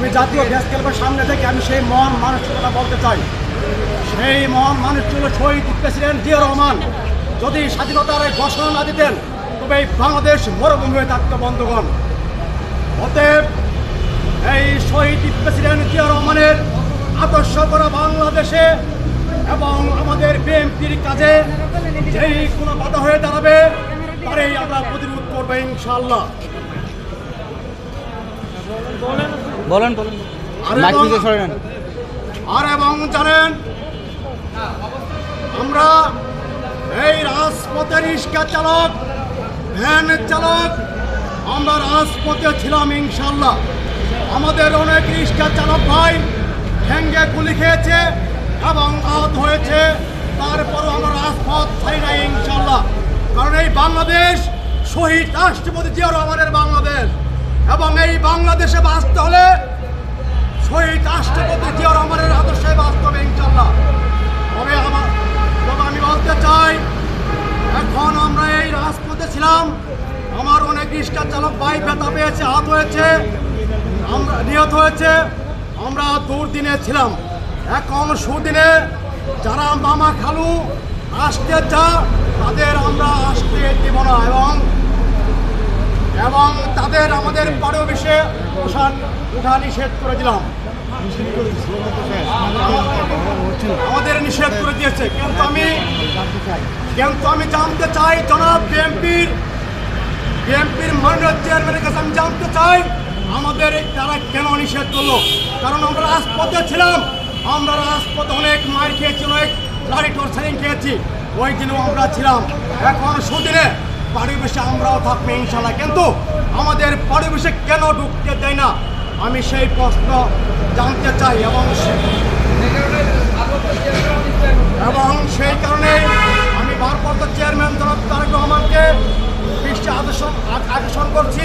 আমি জাতীয় প্রেস ক্লাবের সামনে থেকে আমি সেই মহান মানুষের কথা বলতে চাই। সেই মহান মানুষ ছিল শহীদ প্রেসিডেন্ট জিয়া রহমান। যদি স্বাধীনতার ঘোষণা না দিতেন তবে এই বাংলাদেশ মরুভূমি হয়ে থাকতো বন্ধুগণ। অতএব এই শহীদ প্রেসিডেন্ট জিয়া রহমানের আদর্শ করা বাংলাদেশে এবং আমাদের বিএনপির কাজে যেই কোনো বাধা হয়ে দাঁড়াবে তারই আমরা প্রতিরোধ করবো ইনশাআল্লাহ। বলেন আর এবং জানেন আমরা এই রাজপথের রিক্সা চালক, ভ্যান চালক, আমরা রাজপথে ছিলাম ইনশাআল্লাহ। আমাদের অনেক রিক্সা চালক ভাই ঠ্যাঙ্গে গুলি খেয়েছে এবং আহত হয়েছে, তারপরও আমরা রাজপথ ছাড়ি নাই ইনশাআল্লাহ। কারণ এই বাংলাদেশ শহীদ রাষ্ট্রপতি জিয়া রহমানের বাংলাদেশ, এবং এই বাংলাদেশে বাঁচতে হলে শহীদ রাষ্ট্রপতি জিয়া রহমানের আদর্শে বাঁচতে হবে ইনশাআল্লাহ। তবে আমি বলতে চাই, এখন আমরা এই রাজপথে ছিলাম, আমার অনেক রিক্সা চালক ভাই ব্যথা পেয়েছে, আহত হয়েছে, আমরা নিহত হয়েছে, আমরা দুর্দিনে ছিলাম। এখন সুদিনে যারা মামা খালু আসতে চা তাদের আমরা আসতে দিব না, এবং তাদের আমাদের পরিবেশে উঠা নিষেধ করে দিলাম, আমাদের নিষেধ করে দিয়েছে। কিন্তু আমি জানতে চাই জনাব বিএনপির মাননীয় চেয়ারম্যানের কাছে আমি জানতে চাই আমাদের তারা কেন নিষেধ করলো। কারণ আমরা রাজপথে ছিলাম, আমরা রাজপথে অনেক মার খেয়েছি, অনেক লাঠি টর্চারিং খেয়েছি, ওই দিনও আমরা ছিলাম। এখন সুদিনে পরিবেশে আমরাও থাকবো ইনশাআল্লাহ, কিন্তু আমাদের পরিবেশে কেন ঢুকতে দেয় না আমি সেই প্রশ্ন জানতে চাই, এবং সেই কারণে আমি ভারপ্রাপ্ত চেয়ারম্যান জনাব তারেক রহমানকে দৃষ্টি আকর্ষণ করছি,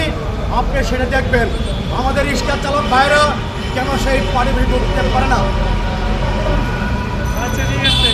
আপনি সেটা দেখবেন আমাদের রিক্সা চালক ভাইরা কেন সেই পরিবেশে ঢুকতে পারে না। আচ্ছা, ঠিক আছে।